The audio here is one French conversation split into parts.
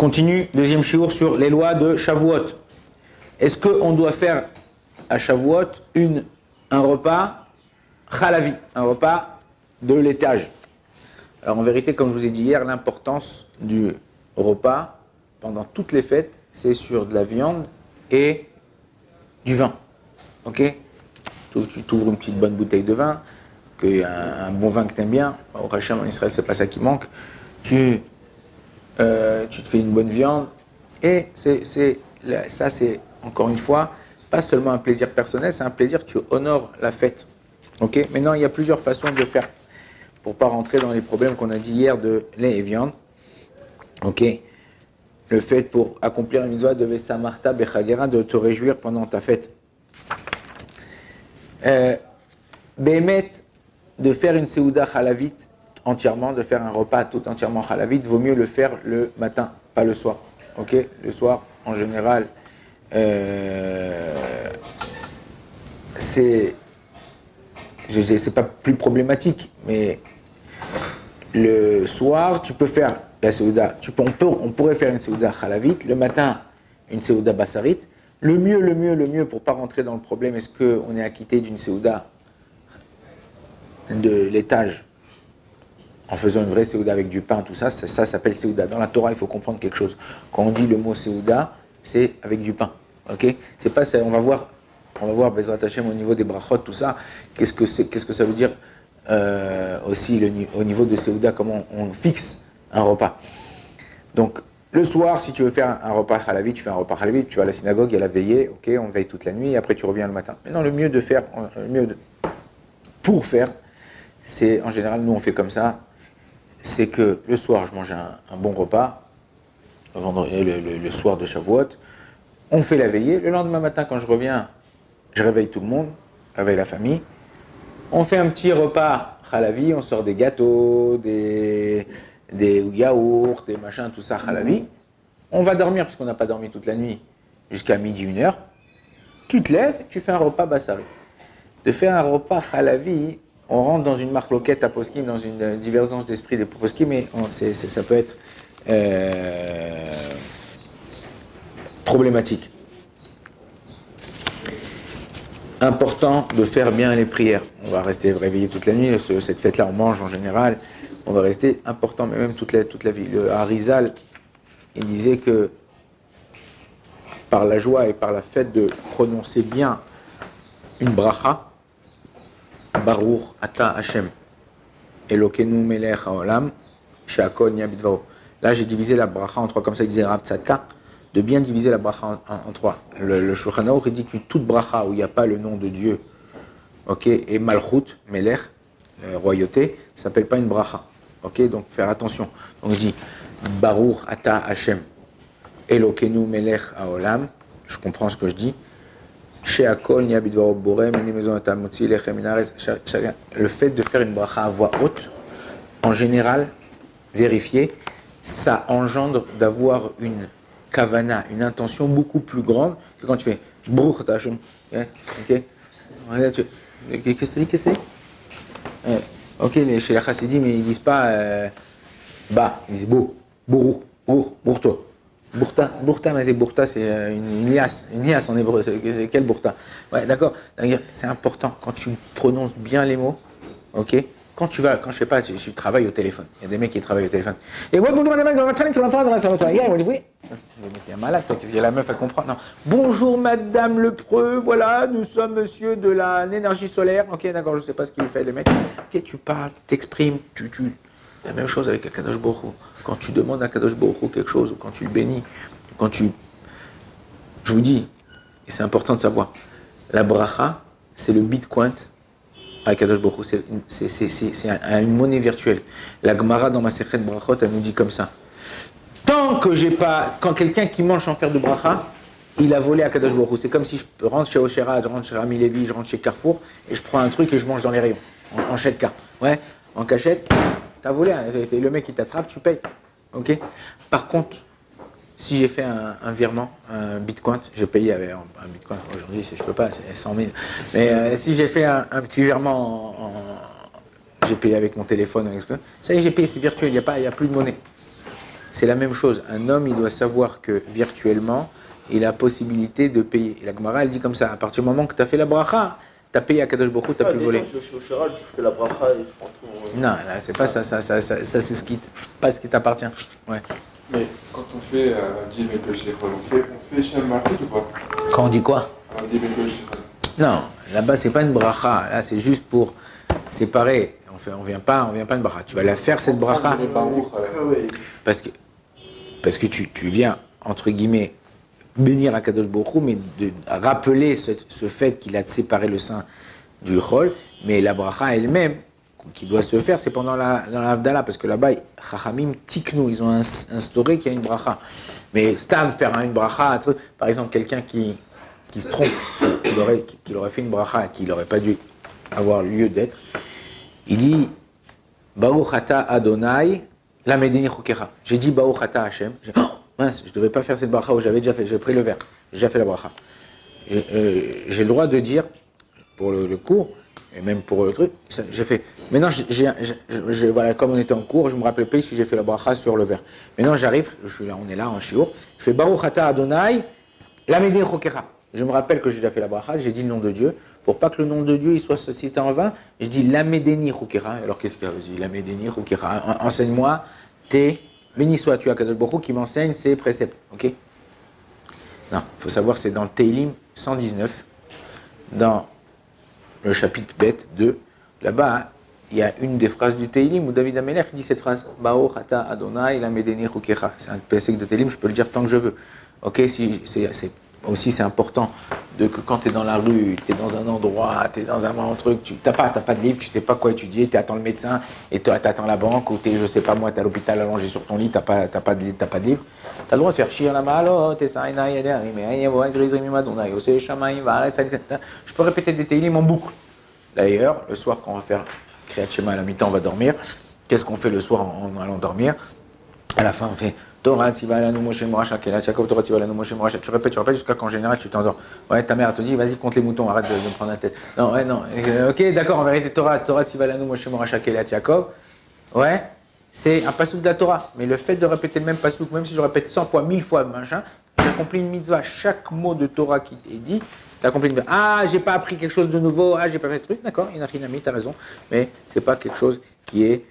continue, deuxième shiur sur les lois de Shavuot. Est-ce qu'on doit faire à Shavuot un repas chalavi, un repas de laitage? Alors en vérité, comme je vous ai dit hier, l'importance du repas pendant toutes les fêtes, c'est sur de la viande et du vin. Ok? Tu t'ouvres une petite bonne bouteille de vin, un bon vin que tu aimes bien. Au Hachem en Israël, c'est pas ça qui manque. Tu te fais une bonne viande et ça c'est encore une fois pas seulement un plaisir personnel, c'est un plaisir, tu honores la fête. Ok? Maintenant, il y a plusieurs façons de faire pour pas rentrer dans les problèmes qu'on a dit hier de lait et viande. Ok? Le fait pour accomplir une mitzvah de Vesamarta Bechagera, de te réjouir pendant ta fête. Béhémet, de faire une Seouda Chalavit entièrement, de faire un repas tout entièrement Chalavit, vaut mieux le faire le matin, pas le soir. Ok? Le soir, en général, c'est pas plus problématique, mais le soir, tu peux faire la Seouda, on pourrait faire une Seouda Chalavit, le matin, une Seouda Bassarit. Le mieux, pour ne pas rentrer dans le problème, est-ce qu'on est acquitté d'une Seouda de laitage en faisant une vraie Seouda avec du pain, tout ça, ça s'appelle Seouda. Dans la Torah, il faut comprendre quelque chose. Quand on dit le mot Seouda, c'est avec du pain. Ok? C'est pas ça, on va voir Bezrat Hashem au niveau des brachot, tout ça, qu'est-ce que ça veut dire aussi au niveau de Seouda, comment on fixe un repas. Donc, le soir, si tu veux faire un repas Chalavit, tu fais un repas Chalavit, tu vas à la synagogue, il y a la veillée, ok, on veille toute la nuit, et après tu reviens le matin. Maintenant, pour faire, c'est, en général, nous on fait comme ça, c'est que le soir, je mange un bon repas, le soir de Shavuot, on fait la veillée, le lendemain matin, quand je reviens, je réveille tout le monde, je réveille la famille, on fait un petit repas Chalavi, on sort des gâteaux, des yaourts, des machins, tout ça, Chalavi. On va dormir, parce qu'on n'a pas dormi toute la nuit, jusqu'à midi, 1h. Tu te lèves, tu fais un repas Bassari. De faire un repas Chalavi, on rentre dans une marloquette à poskim, dans une divergence d'esprit des poskim, mais ça peut être problématique. Important de faire bien les prières. On va rester réveillé toute la nuit. Cette fête-là, on mange en général. On va rester important, mais même toute la vie. Le Harizal, il disait que par la joie et par la fête de prononcer bien une bracha, Baruch Ata Hashem, Elokenu Melech Haolam, She'akol Niyeh Bidvaro. Là, j'ai divisé la bracha en trois, comme ça il disait Rav Tzadka, de bien diviser la bracha en trois. Le Shulchan Aruch, il dit que toute bracha où il n'y a pas le nom de Dieu, ok, et Malchut, Melech, royauté, ça s'appelle pas une bracha. Ok, donc faire attention. Donc je dis Baruch Ata Hashem, Elokenu Melech Haolam, je comprends ce que je dis. She'akol Niyeh Bidvaro Borem, Ani Mezon Ata Motzi Lechem Min Haaretz. Le fait de faire une bracha à voix haute, en général, vérifié, ça engendre d'avoir une kavana, une intention beaucoup plus grande que quand tu fais Baruch Ata Hashem. Ok? Qu'est-ce que tu dis? Ok, chez les chassidim, mais ils disent pas ils disent bourta. Bourta, mais c'est bourta, c'est une liasse en hébreu. C'est quel bourta? Ouais, d'accord. C'est important quand tu prononces bien les mots, ok? Quand je sais pas, tu travailles au téléphone. Il y a des mecs qui travaillent au téléphone. Et ouais, bonjour madame, t'es un malade, toi, qu'est-ce qu'il y a la meuf à comprendre? Non. Bonjour madame Le Preux, voilà, nous sommes monsieur de l'énergie solaire. Ok, d'accord, je sais pas ce qu'il fait, les mecs. Ok, tu parles, tu t'exprimes, la même chose avec Akadosh Baruch Hu. Quand tu demandes à Akadosh Baruch Hu quelque chose, ou quand tu le bénis, je vous dis, et c'est important de savoir, la bracha, c'est le bitcoin à Kadosh Baruch Hu, c'est une monnaie virtuelle. La Gemara dans ma Masechet Brachot, elle nous dit comme ça. Quand quelqu'un qui mange sans faire de bracha, il a volé à Kadosh Baruch Hu. C'est comme si je rentre chez Oshera, je rentre chez Rami Levi, je rentre chez Carrefour, et je prends un truc et je mange dans les rayons, en chèque. Ouais, en cachette, t'as volé, le mec qui t'attrape, tu payes. Ok. Par contre, si j'ai fait un virement, un bitcoin, j'ai payé avec un bitcoin aujourd'hui, je peux pas, c'est 100 000. Mais si j'ai fait un petit virement, j'ai payé avec mon téléphone, ça y est, j'ai payé, c'est virtuel, il n'y a plus de monnaie. c'est la même chose. Un homme, il doit savoir que virtuellement, il a la possibilité de payer. Et la Gemara, elle dit comme ça, à partir du moment que tu as fait la bracha, tu as payé à Kadosh Baruch Hu, tu n'as plus volé. Je suis au Chiral, je fais la bracha et je prends tout. Non, là, c'est pas ça, c'est pas ce qui t'appartient. Ouais. Mais quand on fait lundi Mekol Shechol, on fait Shem Malchut ou pas? Quand on dit quoi? Lundi Mekol Shechol. Non, là-bas, c'est pas une bracha. Là, c'est juste pour séparer. On vient pas une bracha. Tu vas la faire, cette bracha. Parce que tu viens, entre guillemets, bénir Akadosh Baruch Hu, mais de rappeler ce fait qu'il a séparé le sein du chol, mais la bracha elle-même, qui doit se faire, c'est dans la Havdalah, parce que là-bas, Chachamim tiknou, ils ont instauré qu'il y a une bracha. Mais Stam, faire une bracha, par exemple, quelqu'un qui se trompe, qu'il aurait fait une bracha, qui n'aurait pas dû avoir lieu d'être, il dit Baruch Ata Adonai, la Medini Chokecha. J'ai dit Baruch Ata Hashem. Mince, je ne devais pas faire cette bracha où j'avais déjà fait, j'ai pris le verre, j'ai déjà fait la bracha. J'ai le droit de dire, pour le cours, et même pour le truc, j'ai fait. Maintenant, voilà, comme on était en cours, je me rappelle plus si j'ai fait la bracha sur le verre. Maintenant, j'arrive, on est là en shiur, je fais Baruch Ata Adonai, la Medini Chokecha. Je me rappelle que j'ai déjà fait la bracha, j'ai dit le nom de Dieu, pour pas que le nom de Dieu il soit cité en vain, je dis la Medeni Choukera. Alors qu'est-ce qu'il y a? Je dis la Medeni Choukera. Enseigne-moi, béni sois-tu à Kadosh Baruch Hu qui m'enseigne ces préceptes. Ok? Non, il faut savoir, c'est dans le Teilim 119, dans le chapitre bête 2. Là-bas, il y a une des phrases du Teilim où David Amelech dit cette phrase Baruch Ata Adonai la Medeni Choukera. C'est un PSC de Teilim, je peux le dire tant que je veux. Ok? Aussi, c'est important que quand tu es dans la rue, tu es dans un endroit, tu es dans un truc, tu n'as pas de livre, tu ne sais pas quoi étudier, tu attends le médecin et tu attends la banque, ou tu es, je sais pas moi, tu es à l'hôpital allongé sur ton lit, tu n'as pas de livre, tu as le droit de faire chier la malot, je peux répéter des télim en boucle. D'ailleurs, le soir, quand on va faire Kriyat Shema à la mi-temps, on va dormir. Qu'est-ce qu'on fait le soir en allant dormir? À la fin, on fait Torah Tzivalanu Moshe Moracha Kelat Yaakov, Torah Tzivalanu Moshe Moracha. Tu répètes jusqu'à qu'en général tu t'endors. Ouais, ta mère elle te dit vas-y compte les moutons, arrête de me prendre la tête. Non, ouais, non. Ok, d'accord, en vérité, Torah Tzivalanu Moshe Moracha Kelat Yaakov. Ouais, c'est un pasouk de la Torah. Mais le fait de répéter le même pasouk, même si je le répète 100 fois, 1000 fois, machin, tu accomplis une mitzvah. Chaque mot de Torah qui est dit, tu accomplis une mitzvah. Ah, j'ai pas appris quelque chose de nouveau, j'ai pas fait de truc. D'accord, Inachinami, tu as raison. Mais c'est pas quelque chose qui est.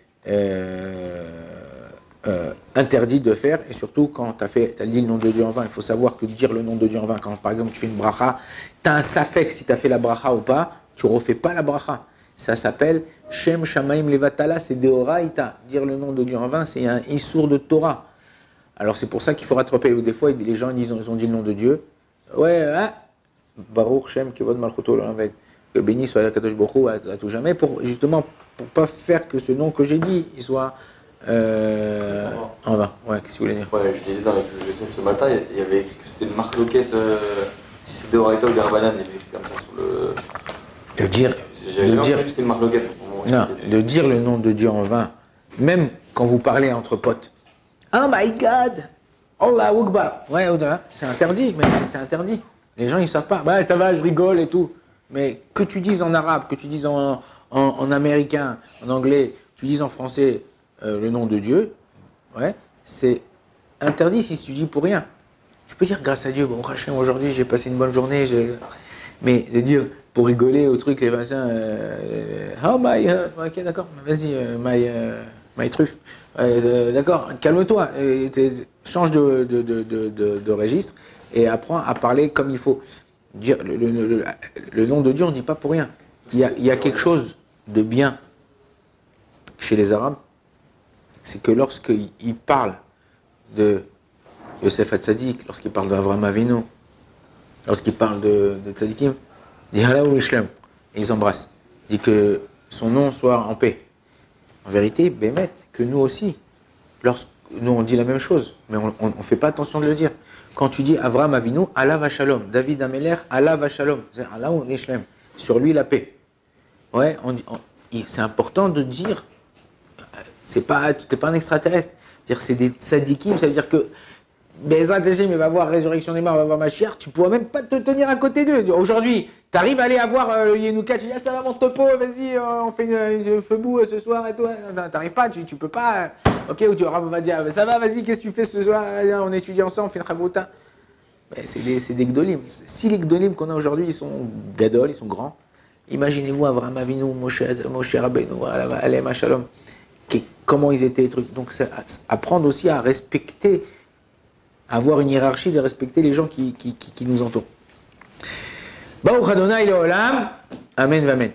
Interdit de faire, et surtout quand tu as dit le nom de Dieu en vain, il faut savoir que dire le nom de Dieu en vain, quand par exemple tu fais une bracha, tu as un safek si tu as fait la bracha ou pas, tu refais pas la bracha. Ça s'appelle Shem Shamaim Levatala, c'est Deoraita. Dire le nom de Dieu en vain, c'est un issour de Torah. Alors c'est pour ça qu'il faut rattraper. Des fois, les gens disent, ils ont dit le nom de Dieu. Ouais, Baruch Shem Kevod Malchuto L'Olamved. Que béni soit Kadosh Baruch Hu à tout jamais, justement pour pas faire que ce nom que j'ai dit, il soit en vain. Ouais, qu'est-ce que vous voulez dire? Ouais, je disais dans la PGC ce matin, il y avait écrit que c'était une marloquette, si c'était Oraita ou Garbalan, il y avait écrit comme ça sur le. De dire. Que c'était une marloquette. Non, de dire le nom de Dieu en vain, même quand vous parlez entre potes. Oh my God! Allah Akbar! Ouais, c'est interdit, mais c'est interdit. Les gens ils savent pas. Bah ça va, je rigole et tout. Mais que tu dises en arabe, que tu dises en américain, en anglais, tu dises en français. Le nom de Dieu, ouais, c'est interdit si tu dis pour rien. Tu peux dire grâce à Dieu, bon, Hachem, aujourd'hui j'ai passé une bonne journée, mais de dire pour rigoler au truc, les vaccins, oh my, ok, d'accord, vas-y, my truffe, d'accord, calme-toi, change de registre et apprends à parler comme il faut. Dire le nom de Dieu, on ne dit pas pour rien. Il y a quelque chose de bien chez les Arabes. C'est que lorsqu'il parle de Yosef Hatzadik, lorsqu'il parle d'Avraham Avinu, lorsqu'il parle de Tzadikim, il dit Halal ou Islam, et ils embrassent. Il dit que son nom soit en paix. En vérité, Bémet, que nous aussi, nous on dit la même chose, mais on ne fait pas attention de le dire. Quand tu dis Avraham Avinu, Allah va shalom, David Ameler, Allah va shalom, c'est Allah ou Islam, sur lui la paix. Ouais, c'est important de dire. T'es pas un extraterrestre. C'est-à-dire c'est des tzadikim, ça veut dire que Bezrat Hashem, il va voir Résurrection des morts, il va voir Mashiach, tu pourras même pas te tenir à côté d'eux. Aujourd'hui, tu arrives à aller avoir le Yenouka, tu dis, ah, ça va mon topo, vas-y, on fait une feu bout ce soir et tout. T'arrives pas, tu peux pas. Ok, ou tu va dire, ça va, vas-y, qu'est-ce que tu fais ce soir? On étudie ensemble, on fait une chavruta. C'est des gdolim. Si les gdolim qu'on a aujourd'hui, ils sont gadol, ils sont grands, imaginez-vous Avraham Avinu, Moshe Rabbeinu, Alem Shalom, comment ils étaient trucs. Donc, c'est apprendre aussi à respecter, avoir une hiérarchie, de respecter les gens qui nous entourent. Baruch Adonai Leolam, Amen, Amen.